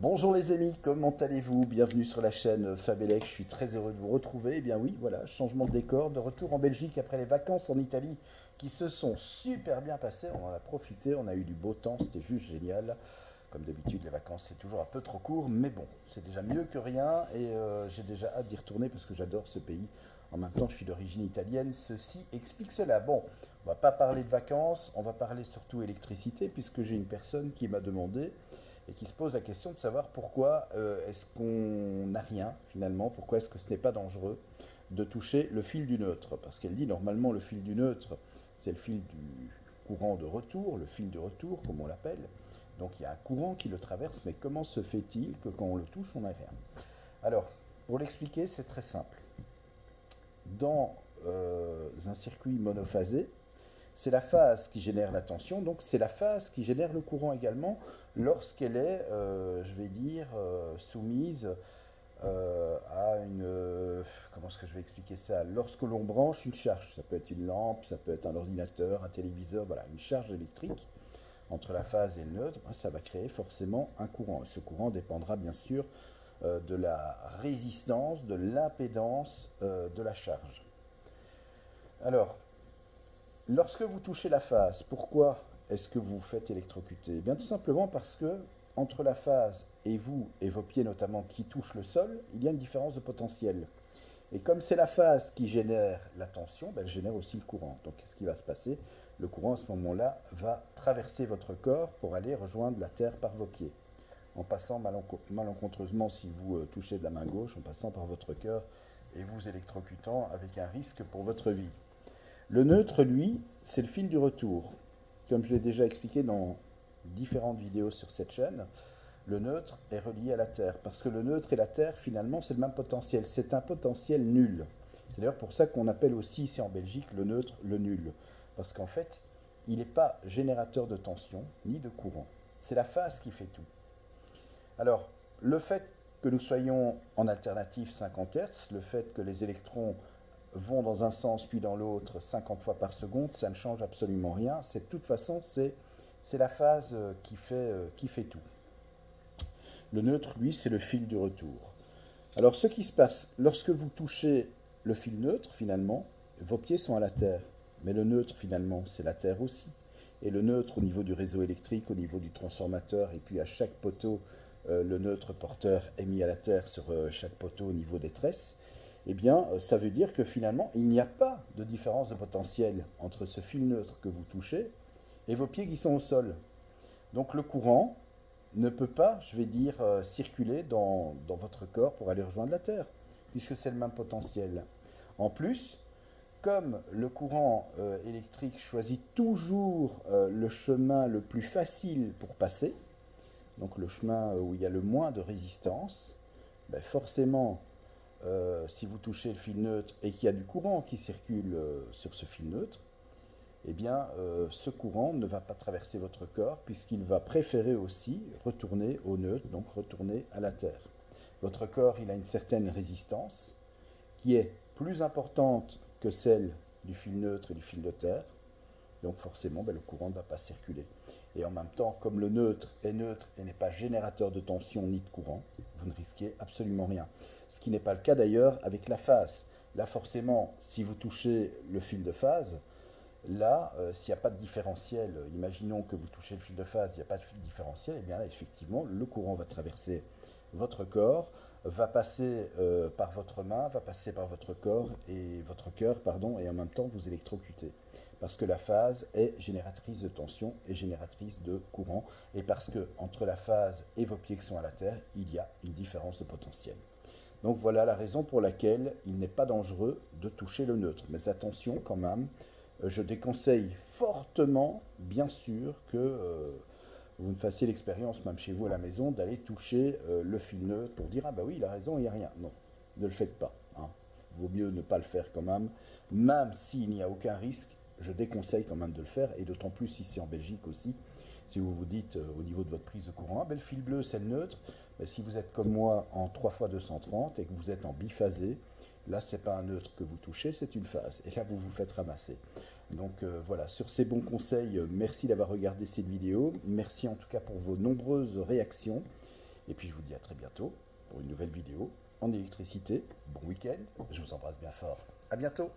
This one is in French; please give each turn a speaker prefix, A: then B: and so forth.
A: Bonjour les amis, comment allez-vous? Bienvenue sur la chaîne Fabelec, je suis très heureux de vous retrouver. Eh bien oui, voilà, changement de décor, de retour en Belgique après les vacances en Italie qui se sont super bien passées. On en a profité, on a eu du beau temps, c'était juste génial. Comme d'habitude, les vacances c'est toujours un peu trop court, mais bon, c'est déjà mieux que rien et j'ai déjà hâte d'y retourner parce que j'adore ce pays. En même temps, je suis d'origine italienne, ceci explique cela. Bon, on va pas parler de vacances, on va parler surtout électricité puisque j'ai une personne qui m'a demandé et qui se pose la question de savoir pourquoi est-ce qu'on n'a rien finalement, pourquoi est-ce que ce n'est pas dangereux de toucher le fil du neutre. Parce qu'elle dit normalement le fil du neutre, c'est le fil du courant de retour, le fil de retour comme on l'appelle. Donc il y a un courant qui le traverse, mais comment se fait-il que quand on le touche, on n'a rien? Alors, pour l'expliquer, c'est très simple. Dans un circuit monophasé, c'est la phase qui génère la tension, donc c'est la phase qui génère le courant également lorsqu'elle est, je vais dire, soumise à une... comment est-ce que je vais expliquer ça? Lorsque l'on branche une charge, ça peut être une lampe, ça peut être un ordinateur, un téléviseur, voilà, une charge électrique entre la phase et le neutre, ça va créer forcément un courant. Et ce courant dépendra bien sûr de la résistance, de l'impédance de la charge. Alors, lorsque vous touchez la phase, pourquoi est-ce que vous vous faites électrocuter? Eh bien, tout simplement parce que entre la phase et vous et vos pieds notamment qui touchent le sol, il y a une différence de potentiel. Et comme c'est la phase qui génère la tension, ben, elle génère aussi le courant. Donc, qu'est-ce qui va se passer? Le courant à ce moment-là va traverser votre corps pour aller rejoindre la terre par vos pieds. En passant malencontreusement, si vous touchez de la main gauche, en passant par votre cœur et vous électrocutant avec un risque pour votre vie. Le neutre, lui, c'est le fil du retour. Comme je l'ai déjà expliqué dans différentes vidéos sur cette chaîne, le neutre est relié à la Terre. Parce que le neutre et la Terre, finalement, c'est le même potentiel. C'est un potentiel nul. C'est d'ailleurs pour ça qu'on appelle aussi ici en Belgique le neutre le nul. Parce qu'en fait, il n'est pas générateur de tension ni de courant. C'est la phase qui fait tout. Alors, le fait que nous soyons en alternative 50 Hz, le fait que les électrons vont dans un sens puis dans l'autre 50 fois par seconde, ça ne change absolument rien. C'est de toute façon, c'est la phase qui fait tout. Le neutre, lui, c'est le fil du retour. Alors, ce qui se passe, lorsque vous touchez le fil neutre, finalement, vos pieds sont à la terre. Mais le neutre, finalement, c'est la terre aussi. Et le neutre, au niveau du réseau électrique, au niveau du transformateur, et puis à chaque poteau, le neutre porteur est mis à la terre sur chaque poteau au niveau des tresses. Eh bien, ça veut dire que finalement, il n'y a pas de différence de potentiel entre ce fil neutre que vous touchez et vos pieds qui sont au sol. Donc le courant ne peut pas, je vais dire, circuler dans votre corps pour aller rejoindre la Terre, puisque c'est le même potentiel. En plus, comme le courant électrique choisit toujours le chemin le plus facile pour passer, donc le chemin où il y a le moins de résistance, ben forcément, si vous touchez le fil neutre et qu'il y a du courant qui circule sur ce fil neutre, eh bien, ce courant ne va pas traverser votre corps puisqu'il va préférer aussi retourner au neutre, donc retourner à la Terre. Votre corps, il a une certaine résistance qui est plus importante que celle du fil neutre et du fil de terre, donc forcément, ben, le courant ne va pas circuler. Et en même temps, comme le neutre et n'est pas générateur de tension ni de courant, vous ne risquez absolument rien. Ce qui n'est pas le cas d'ailleurs avec la phase. Là, forcément, si vous touchez le fil de phase, là, s'il n'y a pas de différentiel, imaginons que vous touchez le fil de phase, il n'y a pas de différentiel, et bien là, effectivement, le courant va traverser votre corps, va passer par votre main, va passer par votre corps et votre cœur, pardon, et en même temps vous électrocuter. Parce que la phase est génératrice de tension et génératrice de courant, et parce que entre la phase et vos pieds qui sont à la terre, il y a une différence de potentiel. Donc voilà la raison pour laquelle il n'est pas dangereux de toucher le neutre. Mais attention quand même, je déconseille fortement, bien sûr, que vous ne fassiez l'expérience, même chez vous à la maison, d'aller toucher le fil neutre pour dire « Ah bah oui, il a raison, il n'y a rien ». Non, ne le faites pas. Hein. Vaut mieux ne pas le faire quand même s'il n'y a aucun risque, je déconseille quand même de le faire, et d'autant plus si c'est en Belgique aussi. Si vous vous dites au niveau de votre prise de courant, ah ben, le fil bleu c'est le neutre, ben, si vous êtes comme moi en 3x230 et que vous êtes en biphasé, là c'est pas un neutre que vous touchez, c'est une phase, et là vous vous faites ramasser. Donc voilà, sur ces bons conseils, merci d'avoir regardé cette vidéo, merci en tout cas pour vos nombreuses réactions, Et puis je vous dis à très bientôt pour une nouvelle vidéo en électricité. Bon week-end, je vous embrasse bien fort. À bientôt.